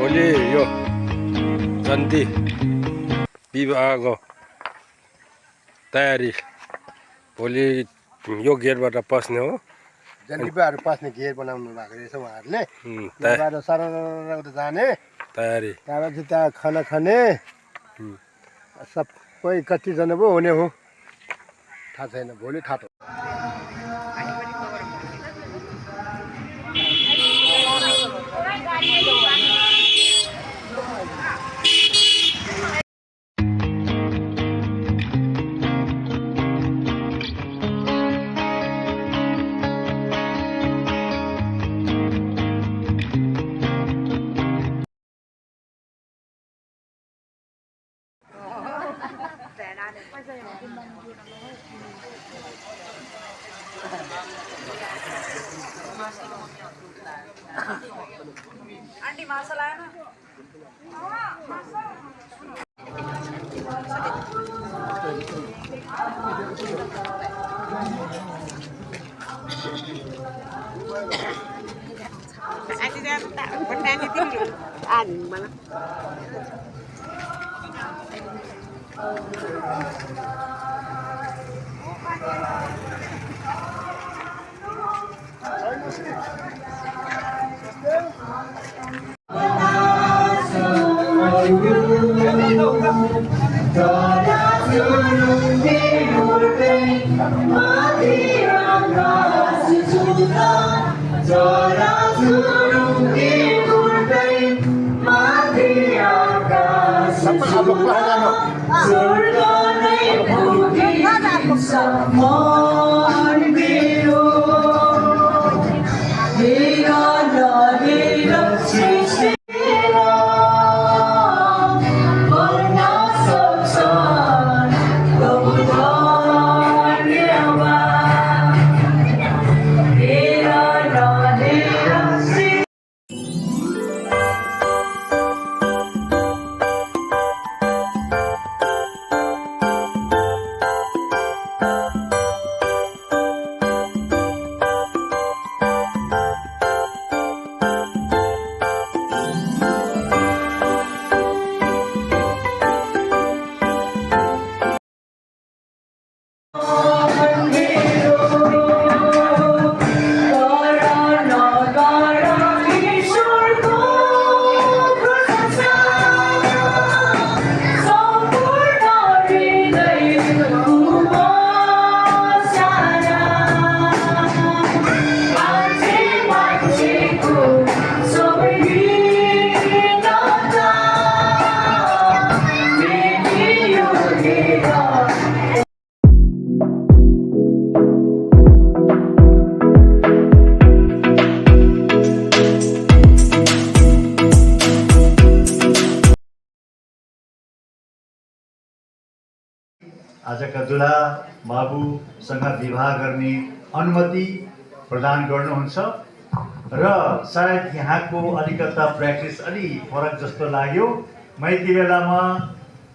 भोलि यो जन्ती विवाहको तयारी भोलि यो गेटबाट पस्ने हो। जन्तीबाहरू पस्ने गेट बनाउनु भएको रहेछ उहाँहरूले। त्यहाँबाट सरर जाने तयारी, त्यहाँबाट त्यहाँ खाना खाने सबै कतिजना पो हुने हो थाहा छैन, भोलि थाहा पाउँछ। आंटी मासा लाया ना। Aunty dia tak bertanya tinggi. Mana? आजका दुला बाबुसँग विवाह गर्ने अनुमति प्रदान गर्नुहुन्छ र सायद यहाँको अलिकता प्र्याक्टिस अलि फरक जस्तो लाग्यो। म यति बेलामा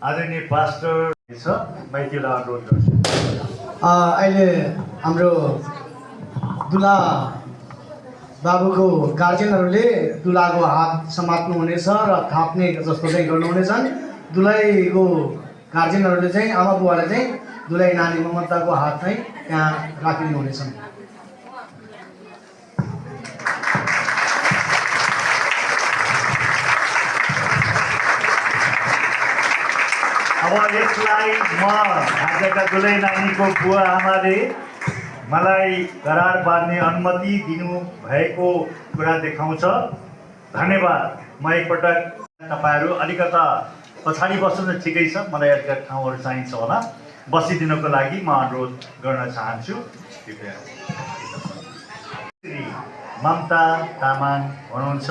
आदरणीय पास्टर छ, म यति बेला अनुरोध गर्छु। अहिले हाम्रो दुला बाबुको गार्जियनहरूले दुलाको हात समात्नु हुनेछ र थाप्ने जस्तो चाहिँ गर्नुहुनेछन्। दुलैको गार्जियनहरूले चाहिँ आमा बुवाले चाहिँ दुलै नानी ममताको हात चाहिँ त्यहाँ राखिदिनुहुनेछन्। अब यसलाई म आजका दुलै नानीको बुवा आमाले मलाई करार बाँध्ने अनुमति दिनुभएको कुरा देखाउँछ। धन्यवाद। म एकपटक तपाईँहरू अलिकता पछाडि बस्नु त ठिकै छ, मलाई अलिकति ठाउँहरू चाहिन्छ होला, बसिदिनको लागि म अनुरोध गर्न चाहन्छु। कृपया श्री ममता तामाङ हुनुहुन्छ।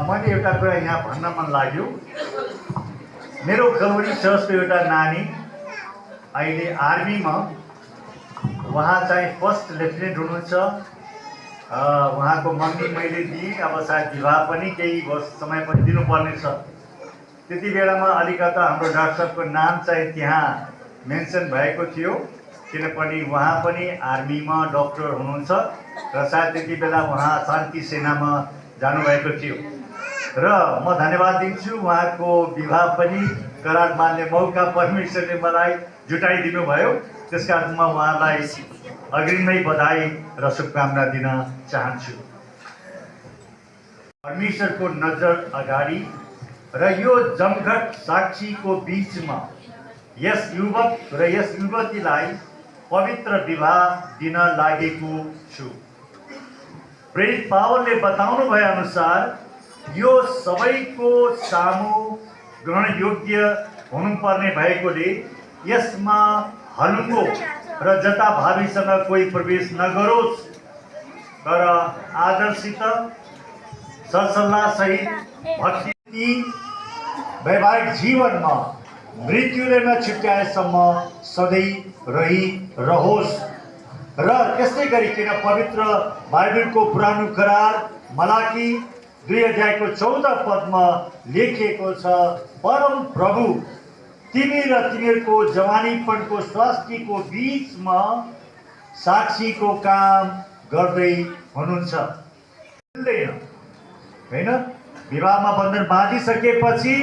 मैले एउटा कुरा यहाँ भन्न मन लाग्यो। मेरो गौरी चर्चको एउटा नानी अहिले आर्मीमा, उहाँ चाहिँ फर्स्ट लेफ्टिनेन्ट हुनुहुन्छ। उहाँको मम्मी मैले दिएँ, अब सायद विवाह पनि केही समयपछि दिनुपर्ने छ। त्यति बेलामा अलिकता हाम्रो डाक्टर साहबको नाम चाहिँ त्यहाँ मेन्सन भएको थियो, किनभने उहाँ पनि आर्मीमा डक्टर हुनुहुन्छ र सायद त्यति बेला उहाँ शान्ति सेनामा जानुभएको थियो। र म धन्यवाद दिन्छु उहाँको विवाह पनि करार मान्ने मौका परमेश्वरले मलाई जुटाइदिनु भयो। त्यसकारण म उहाँलाई अग्रिमै बधाई र शुभकामना दिन चाहन्छु। परमेश्वरको नजर अगाडि र यो जमघट साक्षीको बीचमा यस युवक र यस युवतीलाई पवित्र विवाह दिन लागेको छु। प्रेरित पावलले बताउनु भए अनुसार यो सबैको सामु ग्रहण योग्य हुनुपर्ने भएकोले यसमा हलुङ्गो र जताभावीसँग कोही प्रवेश नगरोस्, तर आदरसित सरसल्लाहसहित भक्ति वैवाहिक जीवनमा मृत्युले नछुट्याएसम्म सधैँ रहिरहोस्। र त्यस्तै गरिकन पवित्र बाइबलको पुरानो करार मलाकी 2:14 लेखिएको छ, परम प्रभु तिमी र तिमीहरूको जवानीपनको स्वास्थ्यको बीचमा साक्षीको काम गर्दै हुनुहुन्छ। होइन, विवाहमा बन्धन बाँधिसकेपछि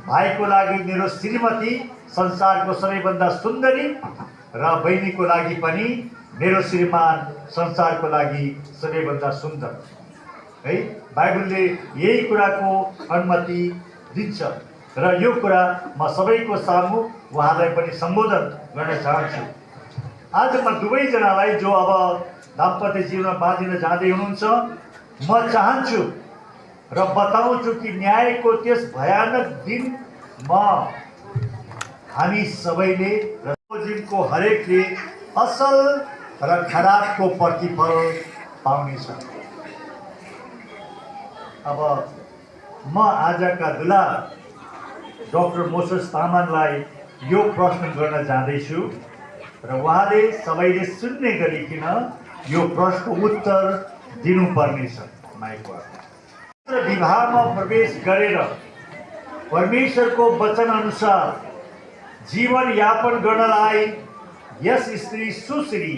भाइको लागि मेरो श्रीमती संसारको सबैभन्दा सुन्दरी र बहिनीको लागि पनि मेरो श्रीमान संसारको लागि सबैभन्दा सुन्दर। है, बाइबलले यही कुराको अनुमति दिन्छ र यो कुरा म सबैको सामु उहाँलाई पनि सम्बोधन गर्न चाहन्छु। आज म दुवैजनालाई जो अब दाम्पत्य जीवनमा बाँधिन जाँदै हुनुहुन्छ, म चाहन्छु र बताउँछु कि न्यायको त्यस भयानक दिनमा हामी सबैले र जीवनको हरेकले असल र खराबको प्रतिफल पाउनेछ। अब म आजका दुला डाक्टर मोसेस तामाङलाई यो प्रश्न गर्न जाँदैछु र उहाँले सबैले सुन्ने गरिकन यो प्रश्नको उत्तर दिनुपर्नेछ। विवाहमा प्रवेश गरेर परमेश्वरको वचन अनुसार जीवन यापन गर्नलाई यस स्त्री सुश्री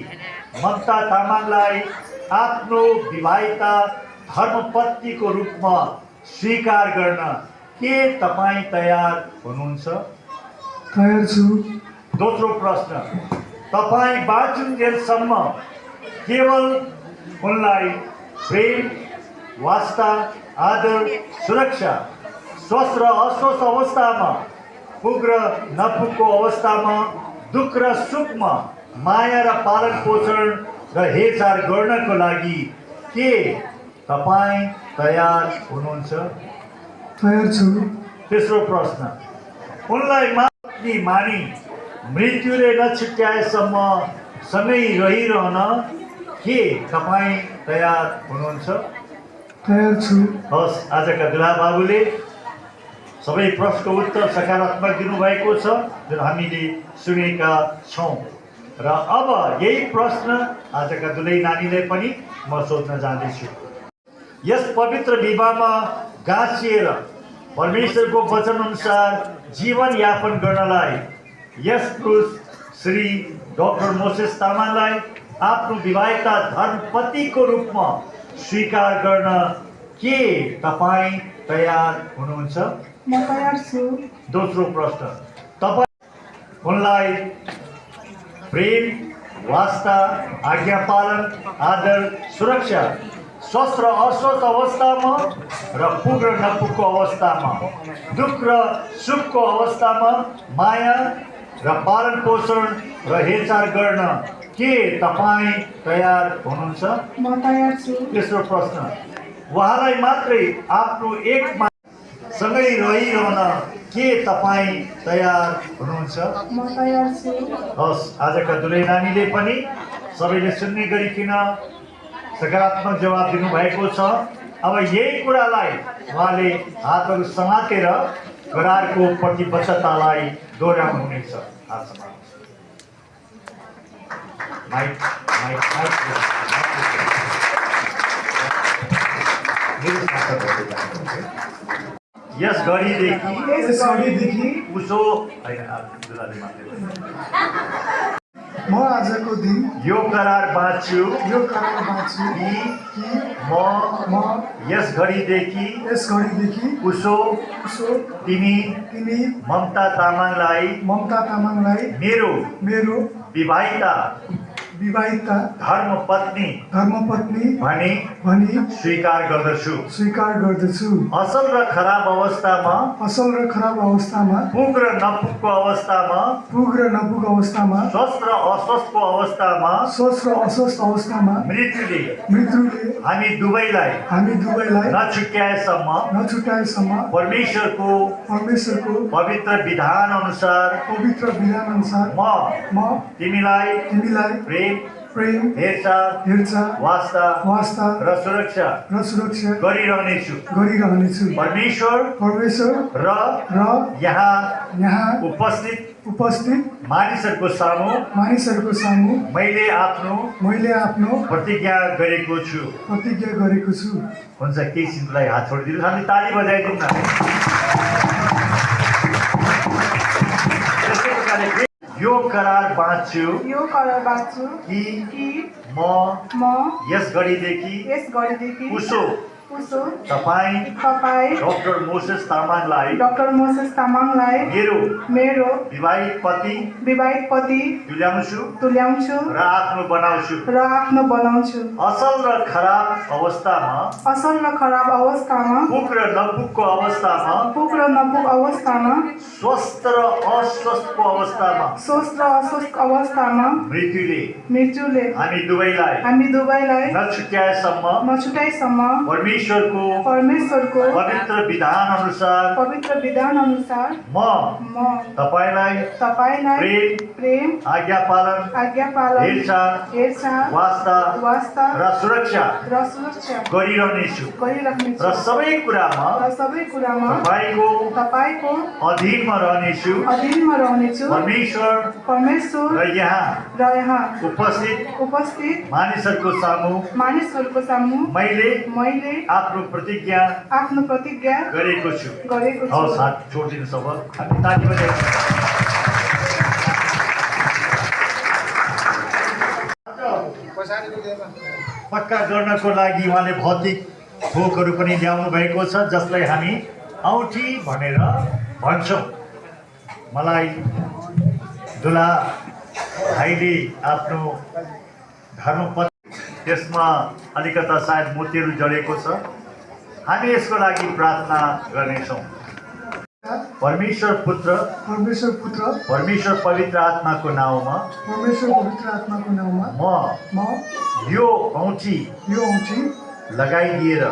ममता तामाङलाई आफ्नो विवाहिता धर्मपत्नीको रूपमा स्वीकार गर्न के तपाईँ तयार हुनुहुन्छ? तयार छु। दोस्रो प्रश्न, तपाईँ बाँचुन्जेलसम्म केवल उनलाई प्रेम, वास्ता, आदर, सुरक्षा, स्वस्थ र अस्वस्थ अवस्थामा, पुग र नपुगको अवस्थामा, दुःख र सुखमा माया र पालन पोषण र हेरचाह गर्नको लागि के तपाईँ तयार हुनुहुन्छ? तयार छु। तेस्रो प्रश्न, उनलाई पत्नी मानी मृत्युले नछुट्याएसम्म सँगै रहिरहन के तपाईँ तयार हुनुहुन्छ? तयार छु। हस्, आजका दुला बाबुले सबै प्रश्नको उत्तर सकारात्मक दिनुभएको छ जुन हामीले सुनेका छौँ। र अब यही प्रश्न आजका दुलै नानीलाई पनि म सोध्न जाँदैछु। यस पवित्र विवाहमा गाँसिएर परमेश्वरको वचन अनुसार जीवन यापन गर्नलाई यस पुरुष श्री डाक्टर मोसेस तामाङलाई आफ्नो विवाहिता धर्मपत्नीको रूपमा स्वीकार गर्न के तपाईँ तयार हुनुहुन्छ? म तयार छु। दोस्रो प्रश्न, तपाईँ उनलाई प्रेम, वास्ता, आज्ञा पालन, आदर, सुरक्षा, स्वस्थ र अस्वस्थ अवस्थामा र पुग र नपुगको अवस्थामा, दुःख र सुखको अवस्थामा माया र पालन पोषण र हेरचाह गर्न के तपाईँ तयार हुनुहुन्छ? म तयार छु। तेस्रो प्रश्न, उहाँलाई मात्रै आफ्नो एक सँगै रहिरहन के तपाईँ तयार हुनुहुन्छ? म तयार छु। हस्, आजका दुलै नानीले पनि सबैले सुन्ने गरिकन सकारात्मक जवाब दिनुभएको छ। अब यही कुरालाई उहाँले हातहरू समातेर करारको प्रतिबद्धतालाई दोहोऱ्याउनु हुनेछ। हात समात्नुहोस्। माइक माइक माइक यस घडीदेखि उसो होइन, दुलाले मात्रै म आजको दिन यो करार बाँच्छु यो करार बाँच्छु कि कि म म यस घडीदेखि यस घडीदेखि उसो तिमी तिमी ममता तामाङलाई ममता तामाङलाई मेरो मेरो विवाहिता धर्मपत्नी भनी स्वीकार गर्दछु। स्वीकार गर्दछु। असल र खराब अवस्थामा पुग र नपुगको अवस्थामा स्वस्थ र अस्वस्थ अवस्थामा मृत्युले हामी दुवैलाई नछुट्याएसम्म परमेश्वरको पवित्र विधान अनुसार म तिमीलाई प्रेम हेरचाह वास्ता र सुरक्षा गरिरहनेछु। परमेश्वर र यहाँ उपस्थित मानिसहरूको सामु मैले आफ्नो प्रतिज्ञा गरेको छु। हुन्छ, केही सिन्धुलाई हात छोडिदिनु, हामी ताली बजाइदिउँ न। त्यस्तै प्रकारले यो करार बाँच्छु कि म यस घडीदेखि उसो तपाईँ डाक्टर मोसेस तामाङलाई मेरो विवाहित पति तुल्याउँछु र आफ्नो बनाउँछु। असल र खराब अवस्थामा पुग र नपुगको अवस्थामा स्वस्थ र अस्वस्थको अवस्थामा मृत्युले हामी दुवैलाई नछुट्याएसम्म परमेश्वरको पवित्र विधान अनुसार म तपाईलाई प्रेम आज्ञा पालन हेरचाह वास्ता र सुरक्षा गरिरहनेछु र सबै कुरामा तपाईको अधीनमा रहनेछु। परमेश्वर र यहाँ उपस्थित मानिसहरूको सामु मैले आफ्नो प्रतिज्ञा गरेको छु। हवस्, हात छोडिदिनु सब, हामी ताली बजाइदिउँ। पक्का गर्नको लागि उहाँले भौतिक थोकहरू पनि ल्याउनु भएको छ, जसलाई हामी औँठी भनेर भन्छौँ। मलाई दुला भाइले आफ्नो धर्मपत्नी, त्यसमा अलिकता सायद मोतीहरू जडेको छ। हामी यसको लागि प्रार्थना गर्नेछौँ। परमेश्वर पुत्र परमेश्वर पवित्र आत्माको नाउँमा म यो औँठी लगाइदिएर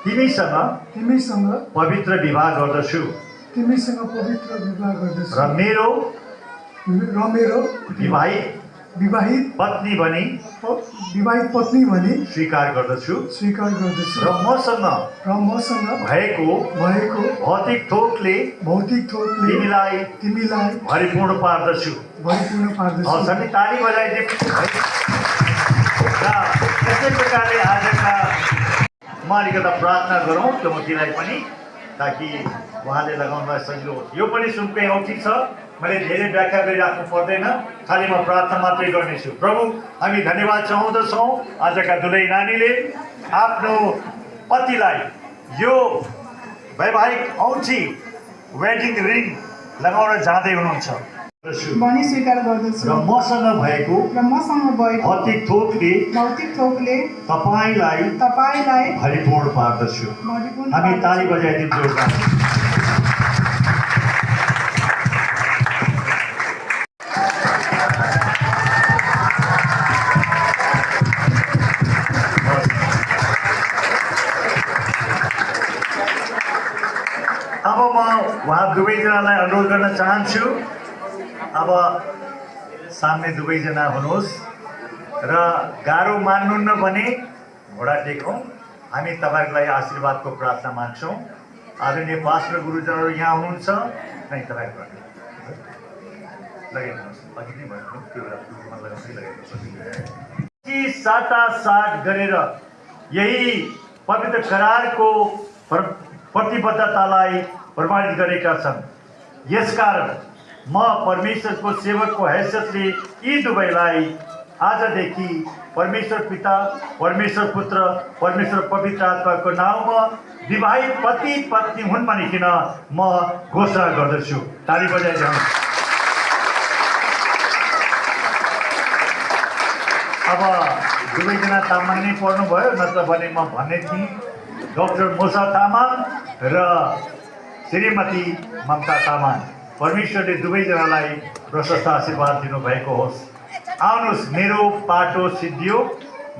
तिमीसँग पवित्र विवाह गर्दछु र मेरो विवाहित पत्नी भनी स्वीकार गर्दछु र मसँग भएको भौतिक थोकले तिमीलाई भरिपूर्ण पार्दछु। हामी ताली बजाइदिउँ। त्यस्तै प्रकारले आजका म अलिकता प्रार्थना गरौँ त्योमतीलाई पनि, ताकि उहाँले लगाउनलाई सजिलो होस्। यो पनि सुनकै औँठी छ, मैले धेरै व्याख्या गरिराख्नु पर्दैन, खालि म प्रार्थना मात्रै गर्नेछु। प्रभु, हामी धन्यवाद चाहँदछौँ आजका दुलै नानीले आफ्नो पतिलाई यो वैवाहिक औँठी वेडिङ रिङ लगाउन जाँदै हुनुहुन्छ स्वीकार गर्दछु र मसँग भएको भौतिक थोकले तपाईलाई भरिपूर्ण पार्दछु। हामी ताली बजाइदिउँ जोडदार। अब म उहाँ दुवैजनालाई अनुरोध गर्न चाहन्छु, अब सामने दुवैजना हुनुहोस् र गाह्रो मान्नुहुन्न भने घोडा टेकौँ। हामी तपाईँहरूको लागि आशीर्वादको प्रार्थना माग्छौँ। आदरणीय पास्टर गुरुजनहरू यहाँ हुनुहुन्छ, नै तपाईँको साटासाट गरेर यही पवित्र करारको प्रतिबद्धतालाई प्रमाणित गरेका छन्। यसकारण म परमेश्वरको सेवकको हैसियतले यी दुवैलाई आजदेखि परमेश्वर पिता, परमेश्वर पुत्र, परमेश्वर पवित्र आत्माको नाउँमा विवाहित पति पत्नी हुन् भनिकन म घोषणा गर्दछु। ताली बजाइदिनुहोस्। अब दुवैजना तामाङ नै पढ्नुभयो, नत्र भने म भन्ने थिएँ डाक्टर मुसा तामाङ र श्रीमती ममता तामाङ। परमेश्वरले दुवैजनालाई प्रशस्त आशीर्वाद दिनुभएको होस्। आउनुहोस्, मेरो पाटो सिद्धियो।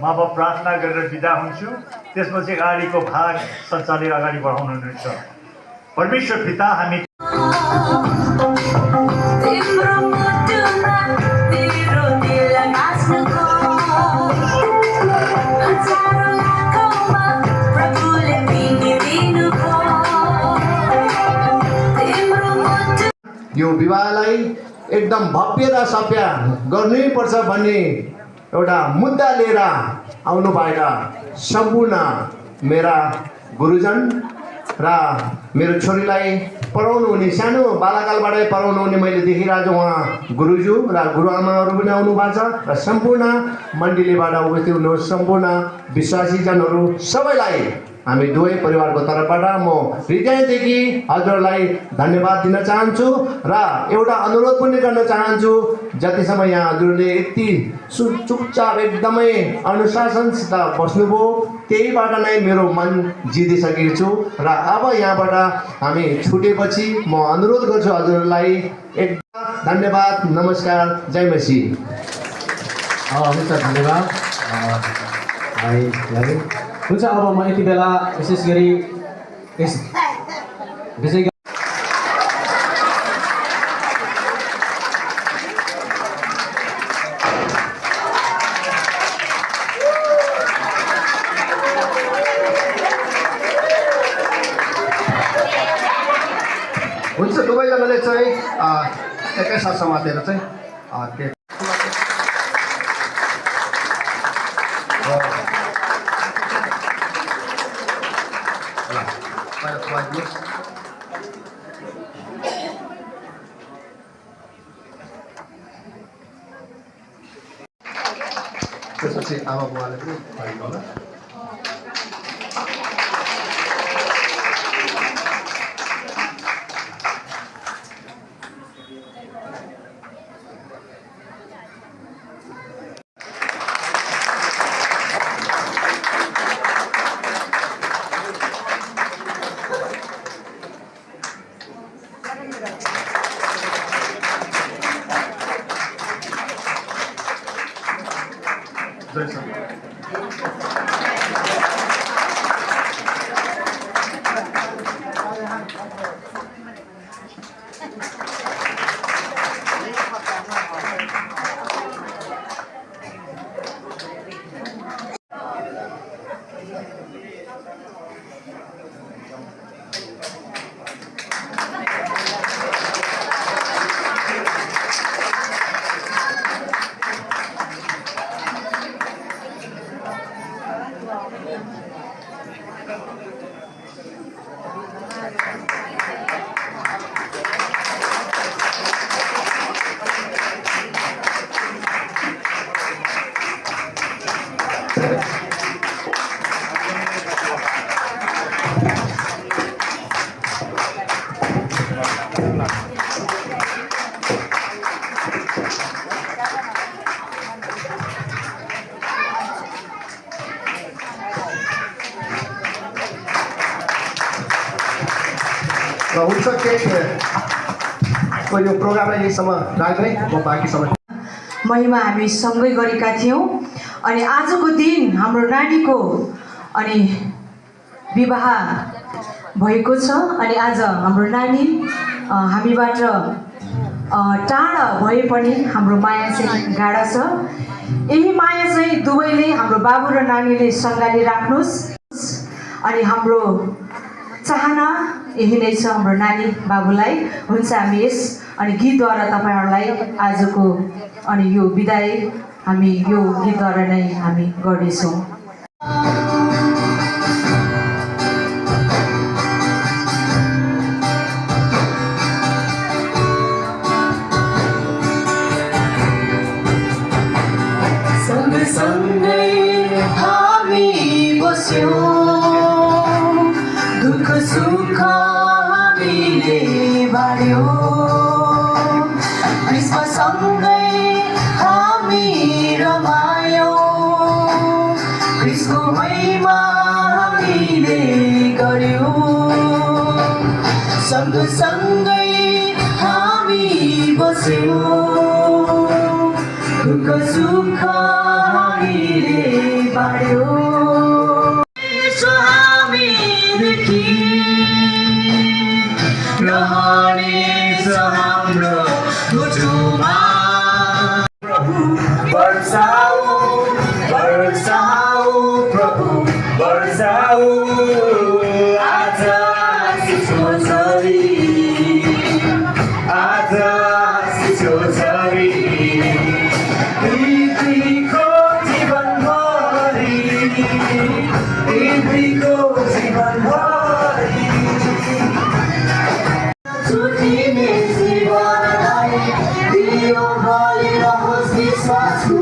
म अब प्रार्थना गरेर बिदा हुन्छु। त्यसपछि अगाडिको भाग सञ्चालक अगाडि बढाउनुहुन्छ। परमेश्वर पिता, हामी यो विवाहलाई एकदम भव्य र सभ्य गर्नैपर्छ भन्ने एउटा मुद्दा लिएर आउनु भएका सम्पूर्ण मेरा गुरुजन र मेरो छोरीलाई पढाउनु हुने, सानो बालकालबाटै पढाउनु हुने मैले देखिरहेको छु उहाँ गुरुज्यू र गुरुआमाहरू पनि आउनु भएको छ र सम्पूर्ण मण्डलीबाट उपस्थित हुनु सम्पूर्ण विश्वासीजनहरू सबैलाई हामी दुवै परिवारको तर्फबाट म हृदयदेखि हजुरलाई धन्यवाद दिन चाहन्छु र एउटा अनुरोध पनि गर्न चाहन्छु। जतिसम्म यहाँ हजुरले यति चुपचाप एकदमै अनुशासनसित बस्नुभयो, त्यहीबाट नै मेरो मन जितिसकेको छु र अब यहाँबाट हामी छुटेपछि म अनुरोध गर्छु हजुरलाई एकदम धन्यवाद, नमस्कार, जय मसी। हुन्छ, धन्यवाद भाइलाई। हुन्छ, अब म यति बेला विशेष गरी यस विषय हुन्छ, दुवैजनाले चाहिँ एकैसाथ समातेर चाहिँ त्यसपछि आमा बुवाले पनि भएको होला। हुन्छ, केही यो प्रोग्रामलाई यहीसम्म राख्दै म बाँकी समय महिमा हामी सँगै गरेका थियौँ अनि आजको दिन हाम्रो नानीको अनि विवाह भएको छ अनि आज हाम्रो नानी हामीबाट टाढा भए पनि हाम्रो माया चाहिँ गाढा छ। यही माया चाहिँ दुवैले हाम्रो बाबु र नानीले सँगाली राख्नुहोस् अनि हाम्रो चाहना यही नै छ हाम्रो नानी बाबुलाई। हुन्छ, हामी यस अनि गीतद्वारा तपाईहरुलाई आजको अनि यो बिदाई हामी यो गीतद्वारा नै हामी गर्नेछौँ। सँगै हामी बस्यौँ, दुःख सुख हामीले बाँड्यौँ। क्रिसमससँगै हामी रमायौँ, क्रिसको महिमा हामीले गर्यौँ। सँगसँगै हामी बस्यौँ, दुःख सुख हामीले बाँड्यौँ। हामीदेखि रहनेछ हाम्रो मुटुमा। प्रभु वर्षाऊ वर्षाऊ प्रभु वर्षाऊ आज आशिषको झरी, आज आशिषको झरी। पृथ्वीको जीवनभरि, पृथ्वीको जीवनभरि छुटिने जीवनलाई दियो बलिरहोस् विश्वासको।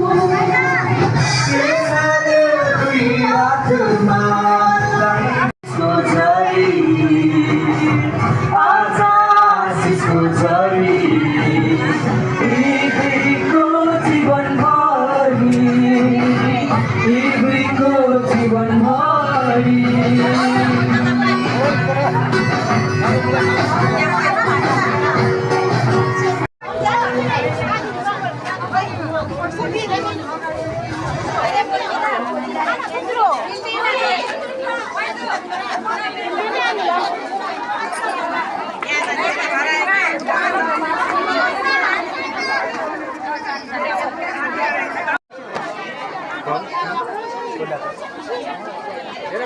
आज आशिषको झरी, पृथ्वीको जीवनभरि, पृथ्वीको जीवनभरि।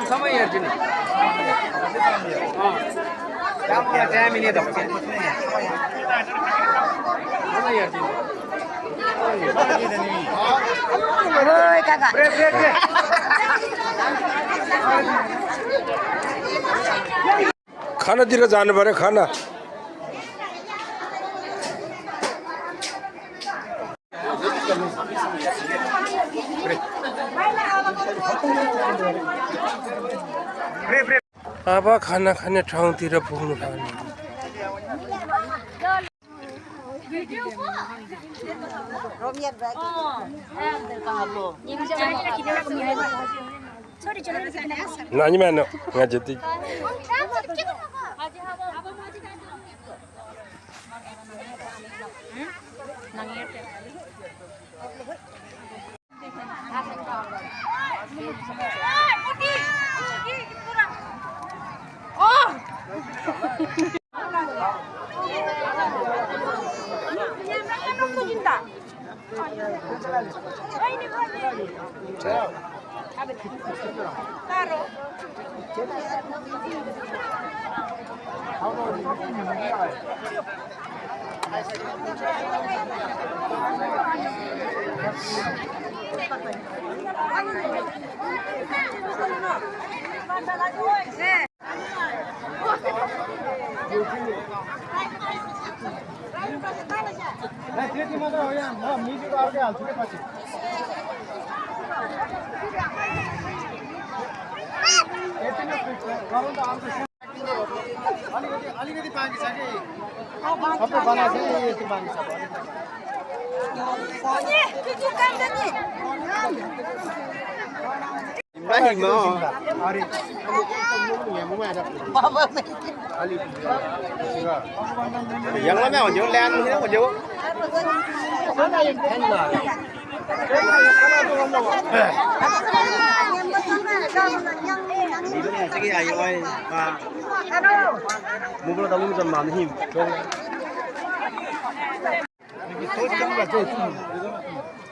समय हेर्छु नि खानातिर जानु पर्यो। खाना अब खाना खाने ठाउँतिर पुग्नु पर्ने। नानी मानो यहाँ जति त्यति मात्र हो यहाँ, म मिठो अर्कै हाल्छु कि पछि। यति नै गरौँ त अर्को अलिकति बाँकी छ कि सबै बनाएको छ नि, यति बाँकी छ। Yang mana orang jual land ni orang jual. Sige ayo ay. Mula tahu macam mana him.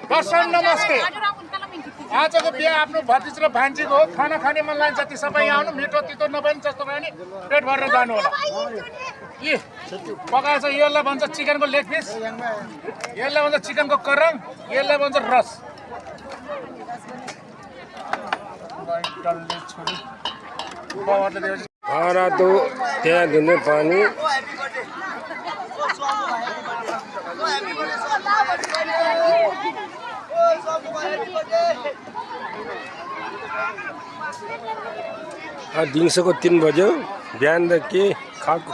दर्शन नमस्ते। आजको बिहा आफ्नो भतिज र भान्जीको हो। खाना खाने मन लाग्छ जति सबै यहाँ आउनु। मिठो तितो नभए जस्तो भयो नि पेट भरेर जानु होला। के पकाएछ यसलाई भन्छ चिकनको लेग पिस, यसलाई भन्छ चिकनको करङ, यसलाई भन्छ रस। भाँडा दो त्यहाँ धुने पानी दिउँसोको 3 बज्यो बिहान त के खाएको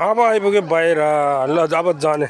अब आइपुग्यो बाहिर ल अब जाने